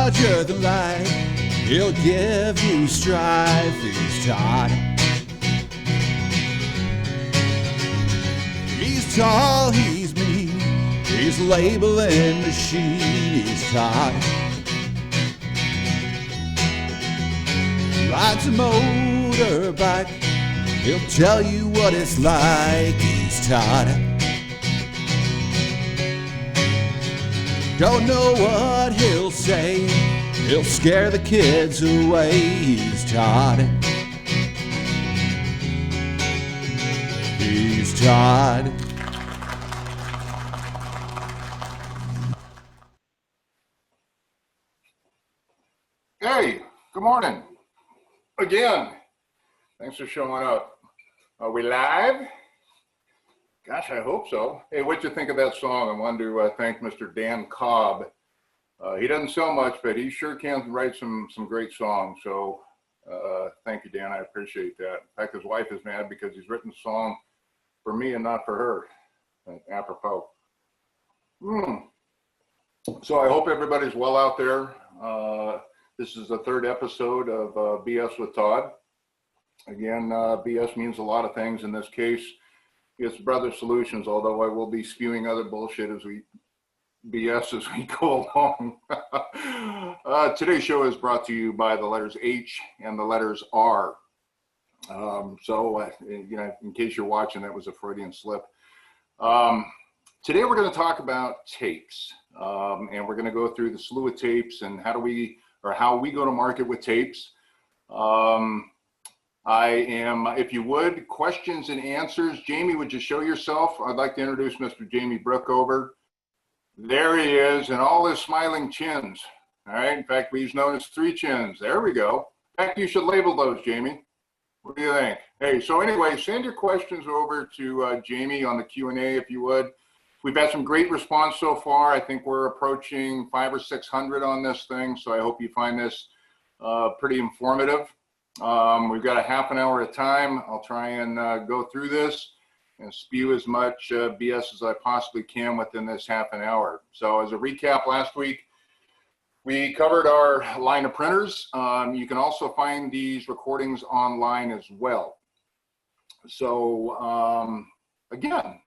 larger than life. He'll give you strife. He's Todd. He's tall, he's mean. He's a labeling machine. He's Todd. Rides a motorbike. He'll tell you what it's like. He's Todd. Don't know what he'll say. He'll scare the kids away. He's Todd. He's Todd. Hey, good morning. Again, thanks for showing up. Are we live? Gosh, I hope so. Hey, what'd you think of that song? I wanted to thank Mr. Dan Cobb. He doesn't sell much, but he sure can write some great songs. So thank you, Dan. I appreciate that. In fact, his wife is mad because he's written a song for me and not for her. Apropos. So I hope everybody's well out there. This is the third episode of BS with Todd. Again, BS means a lot of things. In this case, it's Brother Solutions, although I will be spewing other bullshit as we BS as we go along. Today's show is brought to you by the letters H and the letters R. In case you're watching, that was a Freudian slip. Today we're going to talk about tapes, and we're going to go through the slew of tapes and how we go to market with tapes. If you would, questions and answers. Jamie, would you show yourself? I'd like to introduce Mr. Jamie Brookover. There he is, and all his smiling chins. All right, in fact, he's known as three chins. There we go. In fact, you should label those, Jamie. What do you think? Hey, so anyway, send your questions over to Jamie on the Q&A if you would. We've had some great response so far. I think we're approaching 500 or 600 on this thing, so I hope you find this pretty informative. We've got a half an hour of time. I'll try and go through this and spew as much BS as I possibly can within this half an hour. So as a recap, last week, we covered our line of printers. You can also find these recordings online as well. So again,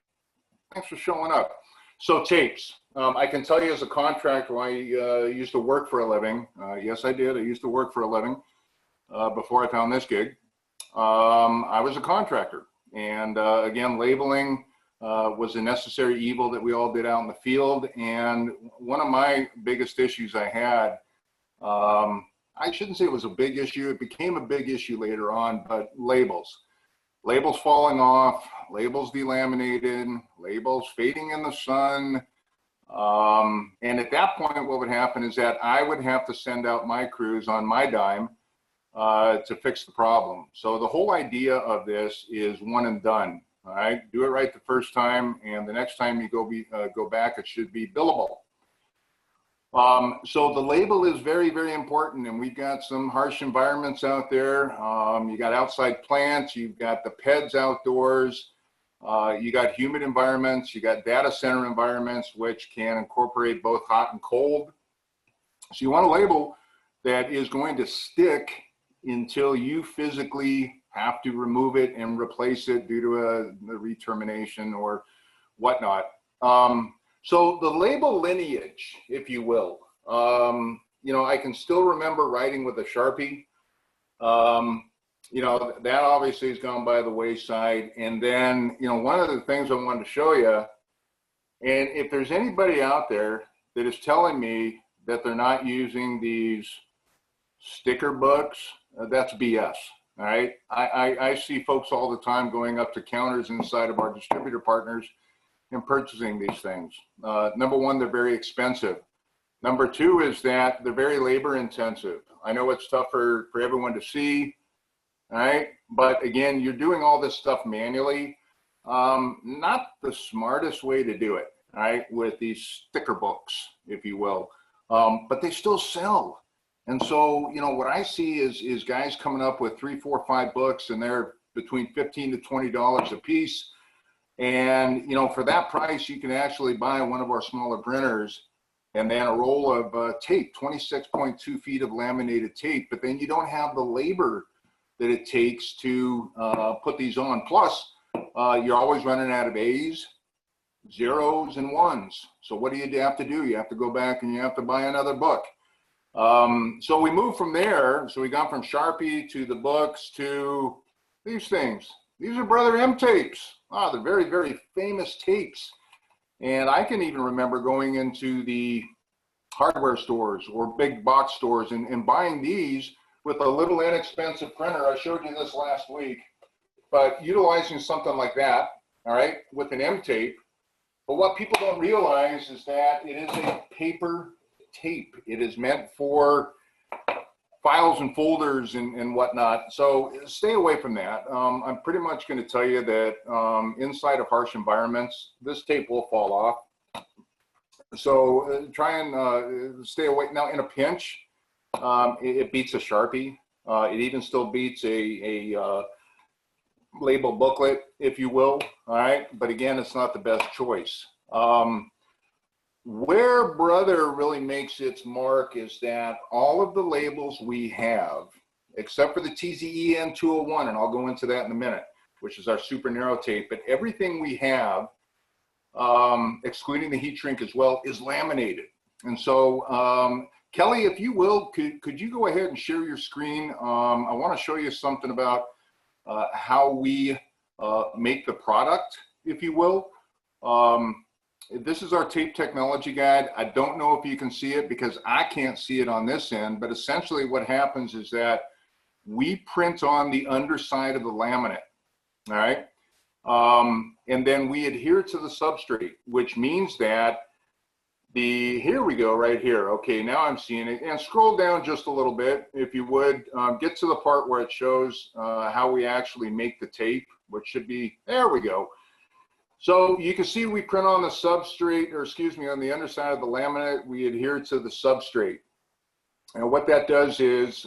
thanks for showing up. So tapes. I can tell you as a contractor, I used to work for a living. Yes, I did. I used to work for a living before I found this gig. I was a contractor. And again, labeling was a necessary evil that we all did out in the field. And one of my biggest issues I had, I shouldn't say it was a big issue. It became a big issue later on, but labels. Labels falling off, labels delaminated, labels fading in the sun. And at that point, what would happen is that I would have to send out my crews on my dime to fix the problem. So the whole idea of this is one and done. All right, do it right the first time, and the next time you go back, it should be billable. So the label is very, very important, and we've got some harsh environments out there. You got outside plants, you've got the PEDs outdoors, you got humid environments, you got data center environments, which can incorporate both hot and cold. So you want a label that is going to stick until you physically have to remove it and replace it due to a retermination or whatnot. So the label lineage, if you will, I can still remember writing with a Sharpie. That obviously has gone by the wayside. And then, one of the things I wanted to show you, and if there's anybody out there that is telling me that they're not using these sticker books, that's BS. All right. I see folks all the time going up to counters inside of our distributor partners and purchasing these things. Number one, they're very expensive. Number two is that they're very labor intensive. I know it's tough for everyone to see. All right. But again, you're doing all this stuff manually. Not the smartest way to do it. All right. With these sticker books, if you will. But they still sell. And so, what I see is guys coming up with 3, 4, 5 books, and they're between $15 to $20 a piece. And, for that price, you can actually buy one of our smaller printers and then a roll of tape, 26.2 feet of laminated tape, but then you don't have the labor that it takes to put these on. Plus, you're always running out of A's, zeros, and ones. So what do you have to do? You have to go back and you have to buy another book. So we moved from there. So we got from Sharpie to the books to these things. These are Brother M tapes. They're very, very famous tapes. And I can even remember going into the hardware stores or big box stores and buying these with a little inexpensive printer. I showed you this last week, but utilizing something like that, all right, with an M tape. But what people don't realize is that it is a paper tape. It is meant for files and folders and whatnot. So stay away from that. I'm pretty much going to tell you that inside of harsh environments, this tape will fall off. So try and stay away. Now, in a pinch, it beats a Sharpie. It even still beats a label booklet, if you will. All right. But again, it's not the best choice. Where Brother really makes its mark is that all of the labels we have, except for the TZE N201, and I'll go into that in a minute, which is our super narrow tape, but everything we have, excluding the heat shrink as well, is laminated. And so, Kelly, if you will, could you go ahead and share your screen? I want to show you something about how we make the product, if you will. This is our tape technology guide. I don't know if you can see it because I can't see it on this end, but essentially what happens is that we print on the underside of the laminate, all right? And then we adhere to the substrate, which means that here we go, right here. Okay, now I'm seeing it. And scroll down just a little bit, if you would. Get to the part where it shows how we actually make the tape, which should be, there we go. So you can see we print on the substrate, or excuse me, on the underside of the laminate, we adhere to the substrate. And what that does is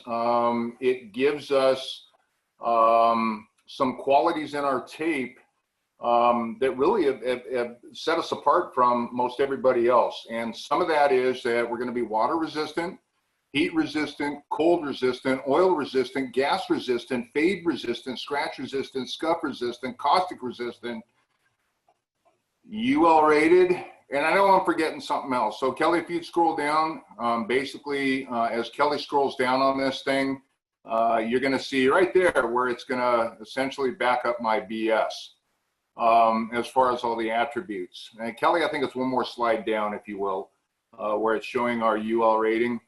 it gives us some qualities in our tape that really have set us apart from most everybody else. And some of that is that we're going to be water resistant, heat resistant, cold resistant, oil resistant, gas resistant, fade resistant, scratch resistant, scuff resistant, caustic resistant, UL rated, and I know I'm forgetting something else. So Kelly, if you'd scroll down, basically as Kelly scrolls down on this thing, you're going to see right there where it's going to essentially back up my BS as far as all the attributes. And Kelly, I think it's one more slide down, if you will, where it's showing our UL rating.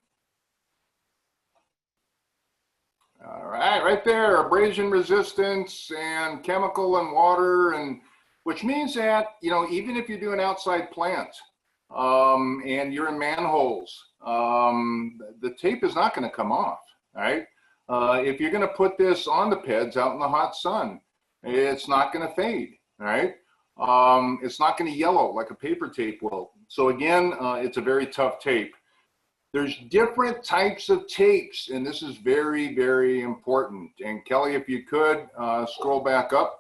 All right, right there, abrasion resistance and chemical and water, and which means that, you know, even if you're doing outside plant and you're in manholes, the tape is not going to come off, all right? If you're going to put this on the PEDs out in the hot sun, it's not going to fade, all right? It's not going to yellow like a paper tape will. So again, it's a very tough tape. There's different types of tapes, and this is very, very important. And Kelly, if you could, scroll back up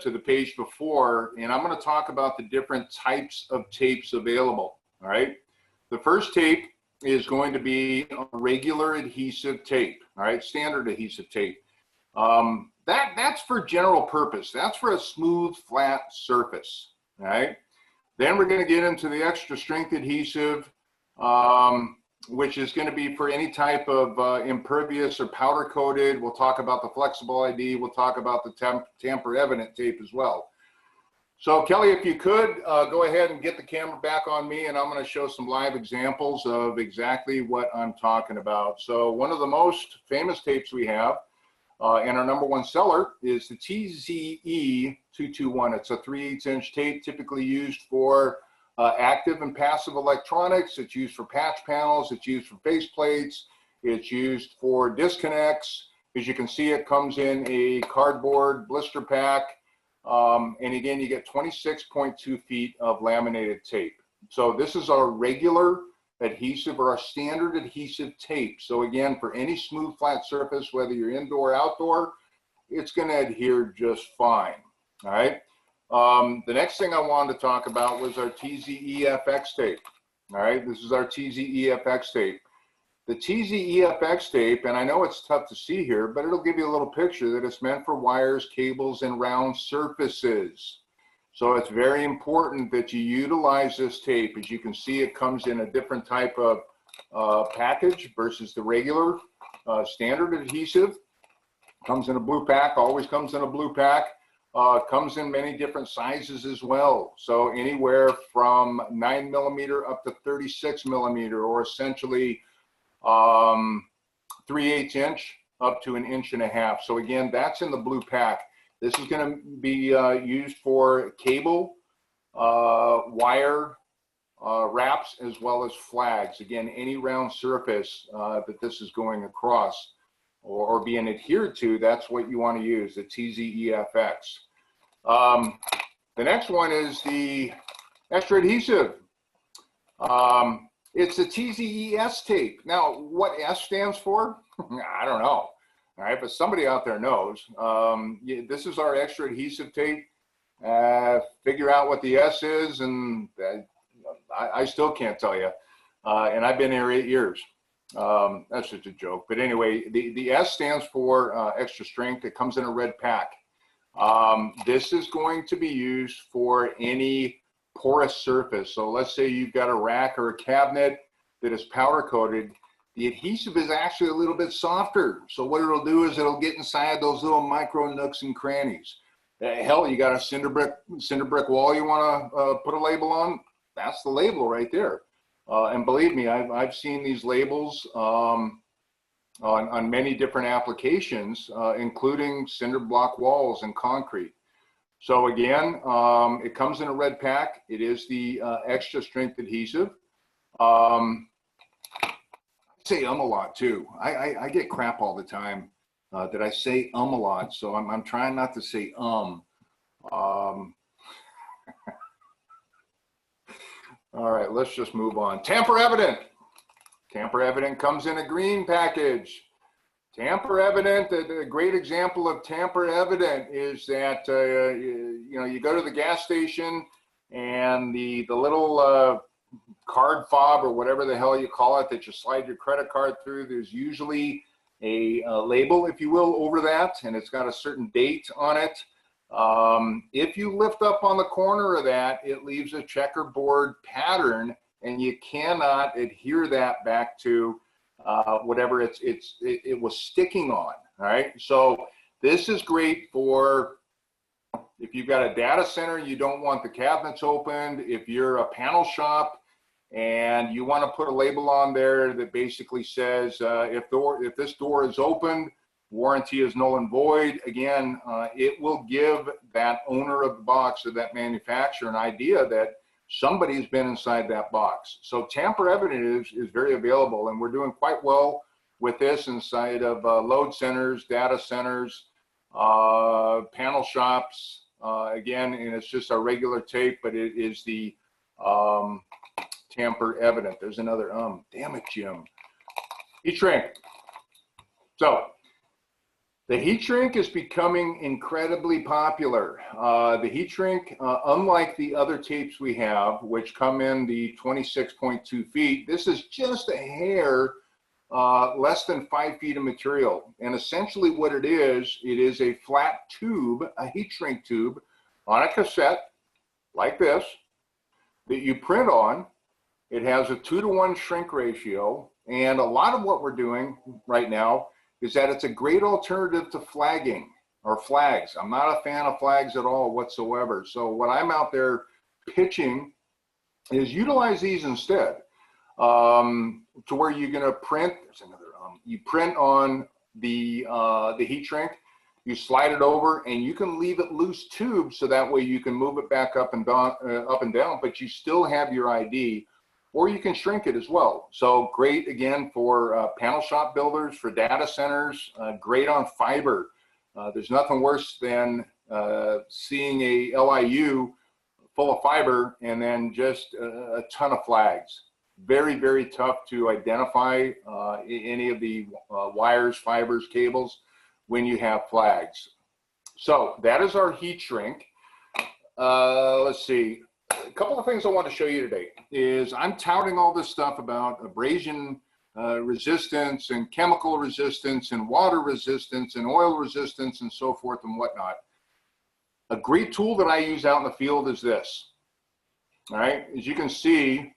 to the page before, and I'm going to talk about the different types of tapes available, all right? The first tape is going to be a regular adhesive tape, all right, standard adhesive tape. That's for general purpose. That's for a smooth, flat surface, all right? Then we're going to get into the extra strength adhesive, which is going to be for any type of impervious or powder coated. We'll talk about the flexible ID. We'll talk about the tamper evident tape as well. So Kelly, if you could go ahead and get the camera back on me, and I'm going to show some live examples of exactly what I'm talking about. So one of the most famous tapes we have and our #1 seller is the TZE 221. It's a 3/8 inch tape typically used for active and passive electronics. It's used for patch panels. It's used for face plates. It's used for disconnects. As you can see, it comes in a cardboard blister pack. And again, you get 26.2 feet of laminated tape. So this is our regular adhesive or our standard adhesive tape. So again, for any smooth, flat surface, whether you're indoor or outdoor, it's going to adhere just fine. All right. The next thing I wanted to talk about was our TZE FX tape. All right, this is our TZEFX tape. The TZEFX tape, and I know it's tough to see here, but it'll give you a little picture that it's meant for wires, cables, and round surfaces. So it's very important that you utilize this tape. As you can see, it comes in a different type of package versus the regular standard adhesive. Comes in a blue pack, always comes in a blue pack. Comes in many different sizes as well. So anywhere from 9mm up to 36mm, or essentially 3/8 inch up to 1.5 inches. So again, that's in the blue pack. This is going to be used for cable, wire, wraps, as well as flags. Again, any round surface that this is going across or being adhered to, that's what you want to use, the TZEFX. The next one is the extra adhesive. It's the TZES tape. Now, what S stands for? I don't know. All right, but somebody out there knows. This is our extra adhesive tape. Figure out what the S is, and I still can't tell you. And I've been here 8 years. That's just a joke. But anyway, the S stands for extra strength. It comes in a red pack. This is going to be used for any porous surface. So let's say you've got a rack or a cabinet that is powder coated. The adhesive is actually a little bit softer. So what it'll do is it'll get inside those little micro nooks and crannies. Hell, you got a cinder brick wall you want to put a label on? That's the label right there. And believe me, I've seen these labels on many different applications, including cinder block walls and concrete. So again, it comes in a red pack. It is the extra strength adhesive. I say a lot too. I get crap all the time that I say a lot, so I'm trying not to say All right, let's just move on. Tamper evident. Tamper evident comes in a green package. Tamper evident, a great example of tamper evident is that you go to the gas station and the little card fob or whatever the hell you call it that you slide your credit card through, there's usually a label, if you will, over that, and it's got a certain date on it. If you lift up on the corner of that, it leaves a checkerboard pattern, and you cannot adhere that back to whatever it was sticking on. All right, so this is great for if you've got a data center, you don't want the cabinets opened. If you're a panel shop and you want to put a label on there that basically says if this door is opened, warranty is null and void. Again, it will give that owner of the box or that manufacturer an idea that somebody's been inside that box. So tamper evident is very available, and we're doing quite well with this inside of load centers, data centers, panel shops. Again, and it's just a regular tape, but it is the tamper evident. There's another damn it, Jim. Heat shrink. So the heat shrink is becoming incredibly popular. The heat shrink, unlike the other tapes we have, which come in the 26.2 feet, this is just a hair less than 5 feet of material. And essentially what it is a flat tube, a heat shrink tube on a cassette like this that you print on. It has a 2-to-1 shrink ratio. And a lot of what we're doing right now is that it's a great alternative to flagging or flags. I'm not a fan of flags at all whatsoever. So what I'm out there pitching is utilize these instead to where you're gonna print, there's another, you print on the heat shrink, you slide it over, and you can leave it loose tube so that way you can move it back up and down, but you still have your ID. Or you can shrink it as well. So great, again, for panel shop builders, for data centers, great on fiber. There's nothing worse than seeing a LIU full of fiber and then just a ton of flags. Very, very tough to identify any of the wires, fibers, cables when you have flags. So that is our heat shrink. Let's see. a couple of things I want to show you today is I'm touting all this stuff about abrasion resistance and chemical resistance and water resistance and oil resistance and so forth and whatnot. A great tool that I use out in the field is this. All right, as you can see, in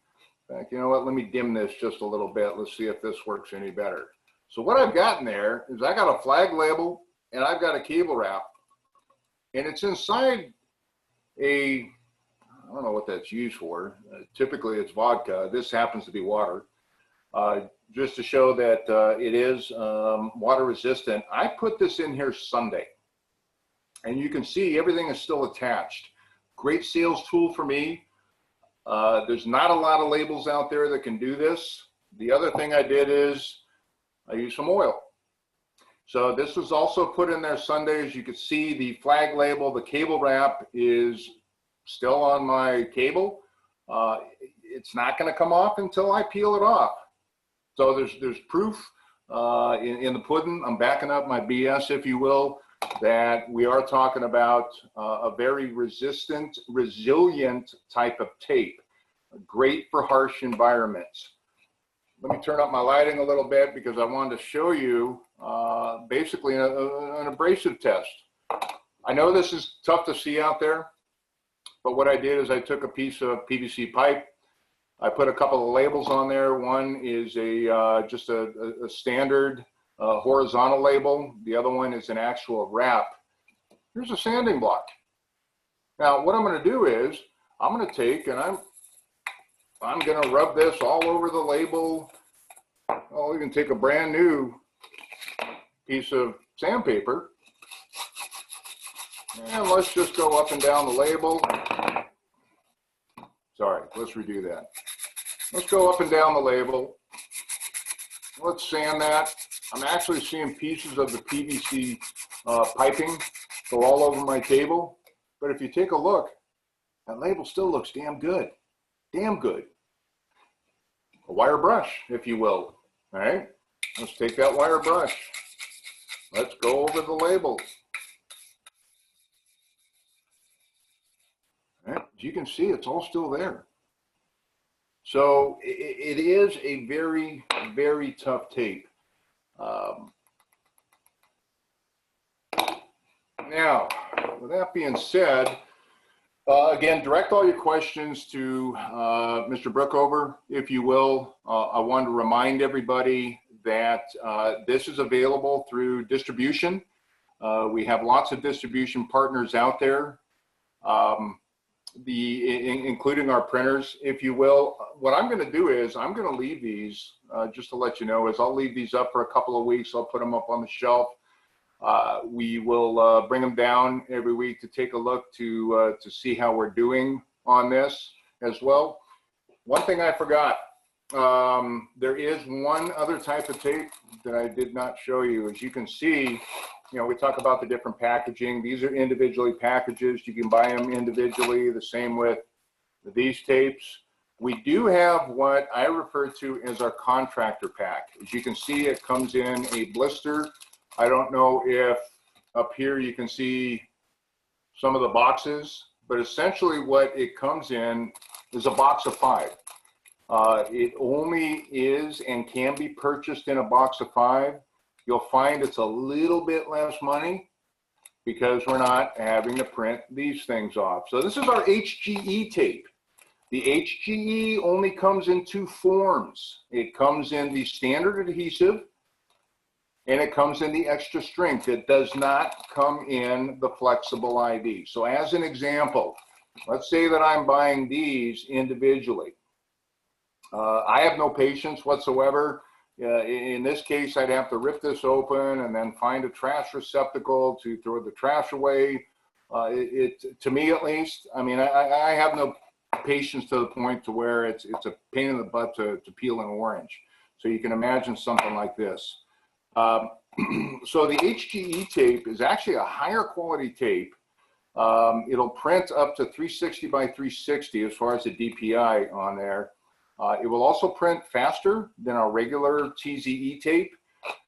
fact, you know what, let me dim this just a little bit. Let's see if this works any better. So what I've got in there is I got a flag label and I've got a cable wrap, and it's inside a, I don't know what that's used for. Typically it's vodka. This happens to be water. Just to show that it is water resistant. I put this in here Sunday, and you can see everything is still attached. Great sales tool for me. There's not a lot of labels out there that can do this. The other thing I did is I used some oil. So this was also put in there Sunday. As you can see, the flag label, the cable wrap is still on my cable. It's not going to come off until I peel it off. So there's proof in the pudding. I'm backing up my BS, if you will, that we are talking about a very resistant, resilient type of tape. Great for harsh environments. Let me turn up my lighting a little bit because I wanted to show you basically an abrasive test. I know this is tough to see out there, but what I did is I took a piece of PVC pipe. I put a couple of labels on there. One is just a standard horizontal label. The other one is an actual wrap. Here's a sanding block. Now, what I'm going to do is I'm going to take and I'm going to rub this all over the label. I'll even take a brand new piece of sandpaper, and let's just go up and down the label. Sorry, let's redo that. Let's go up and down the label. Let's sand that. I'm actually seeing pieces of the PVC piping go all over my table. But if you take a look, that label still looks damn good. Damn good. A wire brush, if you will. All right, let's take that wire brush. Let's go over the label. All right, as you can see, it's all still there. So it is a very, very tough tape. Now, with that being said, again, direct all your questions to Mr. Brookover, if you will. I wanted to remind everybody that this is available through distribution. We have lots of distribution partners out there, including our printers, if you will. What I'm going to do is I'm going to leave these, just to let you know, is I'll leave these up for a couple of weeks. I'll put them up on the shelf. We will bring them down every week to take a look to see how we're doing on this as well. One thing I forgot, there is one other type of tape that I did not show you. As you can see, you know, we talk about the different packaging. These are individually packaged. You can buy them individually, the same with these tapes. We do have what I refer to as our contractor pack. As you can see, it comes in a blister. I don't know if up here you can see some of the boxes, but essentially what it comes in is a box of 5. It only is and can be purchased in a box of 5. You'll find it's a little bit less money because we're not having to print these things off. So this is our HGE tape. The HGE only comes in 2 forms. It comes in the standard adhesive, and it comes in the extra strength. It does not come in the flexible ID. So as an example, let's say that I'm buying these individually. I have no patience whatsoever. In this case, I'd have to rip this open and then find a trash receptacle to throw the trash away. To me at least, I mean, I have no patience to the point to where it's a pain in the butt to peel an orange. So you can imagine something like this. So the HGE tape is actually a higher quality tape. It'll print up to 360 by 360 as far as the DPI on there. It will also print faster than our regular TZE tape.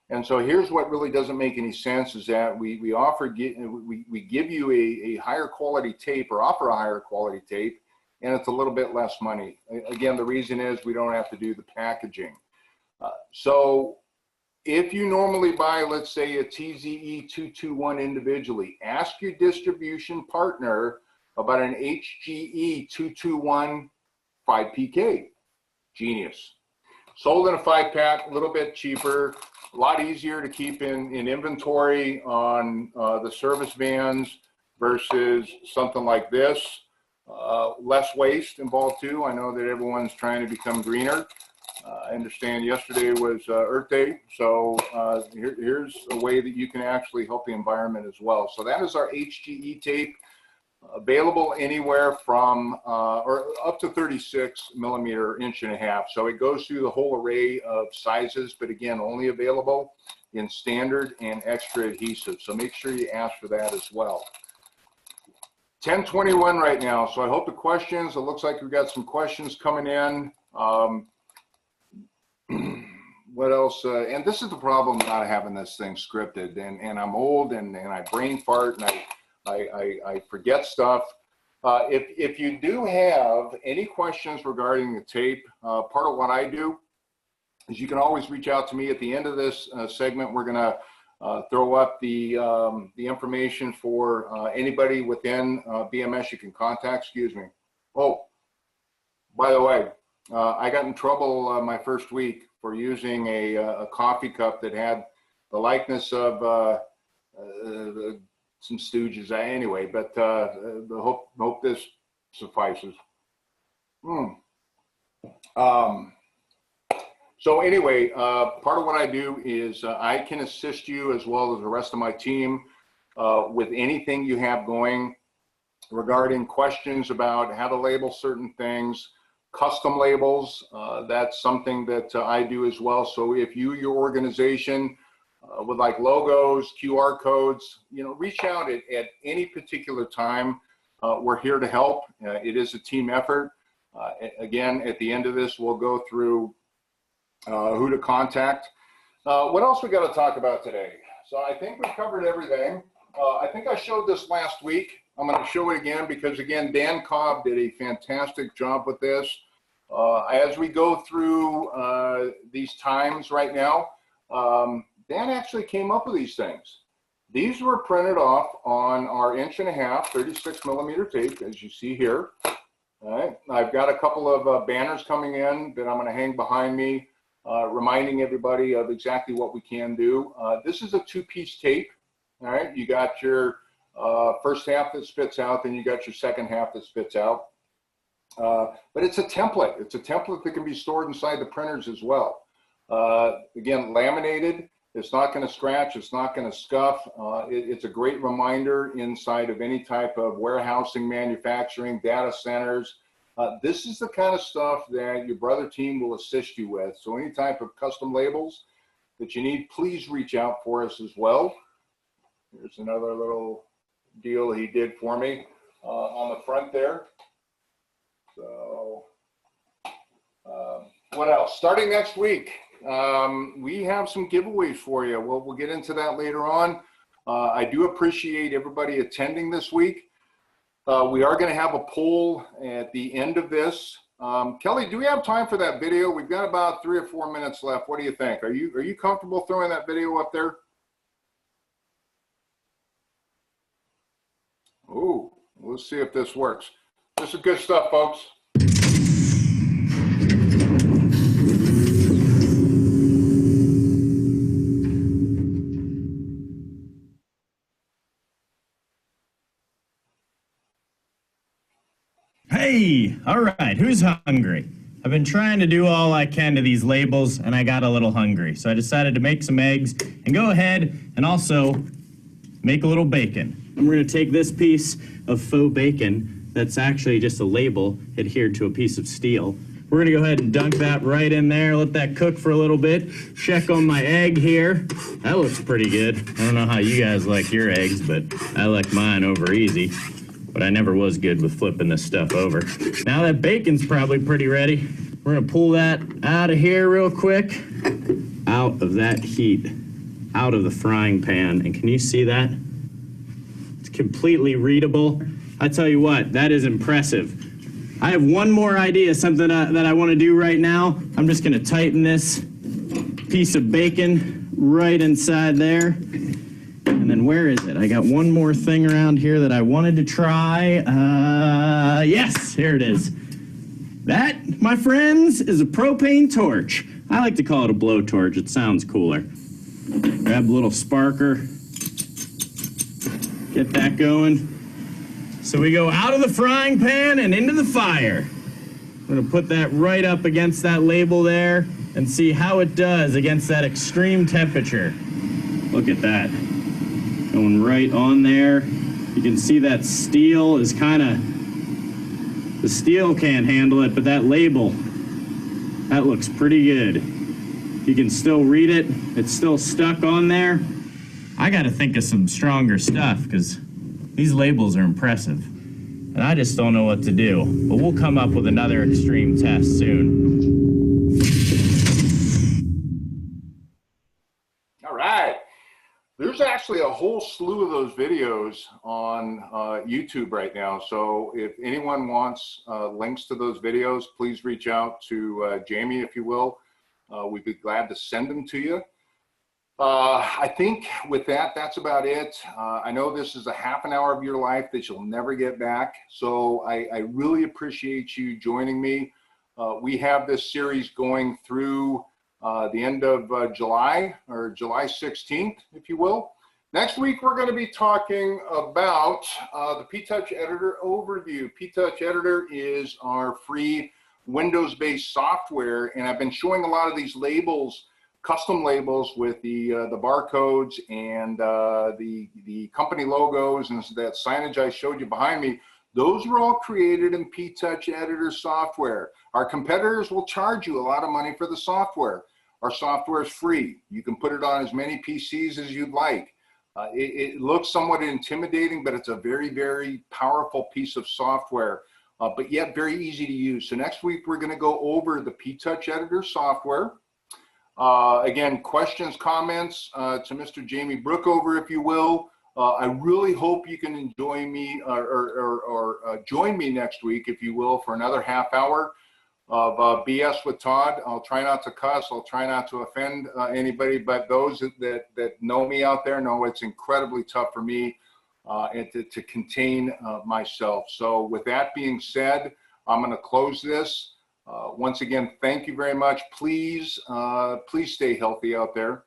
And so here's what really doesn't make any sense is that we give you a higher quality tape or offer a higher quality tape, and it's a little bit less money. Again, the reason is we don't have to do the packaging. So if you normally buy, let's say, a TZE 221 individually, ask your distribution partner about an HGE 221 5PK. Genius. Sold in a 5-pack, a little bit cheaper, a lot easier to keep in inventory on the service vans versus something like this. Less waste involved too. I know that everyone's trying to become greener. I understand yesterday was Earth Day, so here's a way that you can actually help the environment as well. So that is our HGE tape, available anywhere from or up to 36 millimeter, 1.5 inch. So it goes through the whole array of sizes, but again, only available in standard and extra adhesive. So make sure you ask for that as well. 10:21 right now. So I hope the questions, it looks like we've got some questions coming in. What else? And this is the problem not having this thing scripted, and I'm old and I brain fart and I forget stuff. If you do have any questions regarding the tape, part of what I do is you can always reach out to me at the end of this segment. We're gonna throw up the information for anybody within BMS you can contact. Excuse me. Oh, by the way, I got in trouble my first week for using a coffee cup that had the likeness of some stooges anyway, but hope this suffices. So anyway, part of what I do is I can assist you as well as the rest of my team with anything you have going regarding questions about how to label certain things, custom labels. That's something that I do as well. So if you, your organization, would like logos, QR codes, reach out at any particular time. We're here to help. It is a team effort. Again, at the end of this, we'll go through who to contact. What else we got to talk about today? So I think we covered everything. I think I showed this last week. I'm going to show it again because, again, Dan Cobb did a fantastic job with this. As we go through these times right now, Dan actually came up with these things. These were printed off on our 1.5 inch, 36 millimeter tape, as you see here. All right. I've got a couple of banners coming in that I'm going to hang behind me, reminding everybody of exactly what we can do. This is a 2-piece tape. All right. You got your first half that spits out, then you got your second half that spits out. But it's a template. It's a template that can be stored inside the printers as well. Again, laminated. It's not going to scratch. It's not going to scuff. It's a great reminder inside of any type of warehousing, manufacturing, data centers. This is the kind of stuff that your brother team will assist you with. So any type of custom labels that you need, please reach out for us as well. Here's another little deal he did for me on the front there. So what else? Starting next week, we have some giveaways for you. We'll get into that later on. I do appreciate everybody attending this week. We are going to have a poll at the end of this. Kelly, do we have time for that video? We've got about 3 or 4 minutes left. What do you think? Are you comfortable throwing that video up there? Ooh, let's see if this works. This is good stuff, folks. Hey, all right, who's hungry? I've been trying to do all I can to these labels, and I got a little hungry. So I decided to make some eggs and go ahead and also make a little bacon. And we're gonna take this piece of faux bacon that's actually just a label adhered to a piece of steel. We're gonna go ahead and dunk that right in there, let that cook for a little bit. Check on my egg here. That looks pretty good. I don't know how you guys like your eggs, but I like mine over easy. But I never was good with flipping this stuff over. Now that bacon's probably pretty ready. We're gonna pull that out of here real quick. Out of that heat, out of the frying pan. And can you see that? It's completely readable. I tell you what, that is impressive. I have one more idea, something that I want to do right now. I'm just going to tighten this piece of bacon right inside there. And then where is it? I got one more thing around here that I wanted to try. Yes, here it is. That, my friends, is a propane torch. I like to call it a blowtorch. It sounds cooler. Grab a little sparker. Get that going. So we go out of the frying pan and into the fire. I'm going to put that right up against that label there and see how it does against that extreme temperature. Look at that. Going right on there. You can see that steel is kind of, the steel can't handle it, but that label, that looks pretty good. You can still read it. It's still stuck on there. I got to think of some stronger stuff because these labels are impressive. And I just don't know what to do. But we'll come up with another extreme test soon. All right. There's actually a whole slew of those videos on YouTube right now. So if anyone wants links to those videos, please reach out to Jamie, if you will. We'd be glad to send them to you. I think with that, that's about it. I know this is a half an hour of your life that you'll never get back. So I really appreciate you joining me. We have this series going through the end of July, or July 16th, if you will. Next week, we're going to be talking about the P-Touch Editor overview. P-Touch Editor is our free Windows-based software, and I've been showing a lot of these labels, custom labels with the barcodes and the company logos and that signage I showed you behind me. Those were all created in P-Touch Editor software. Our competitors will charge you a lot of money for the software. Our software is free. You can put it on as many PCs as you'd like. It looks somewhat intimidating, but it's a very, very powerful piece of software, but yet very easy to use. So next week, we're going to go over the P-Touch Editor software. Again, questions, comments to Mr. Jamie Brookover, if you will. I really hope you can enjoy me or join me next week, if you will, for another half hour of BS with Todd. I'll try not to cuss. I'll try not to offend anybody, but those that know me out there know it's incredibly tough for me and to contain myself. So with that being said, I'm going to close this. Once again, thank you very much. Please, please stay healthy out there.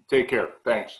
Take care. Thanks.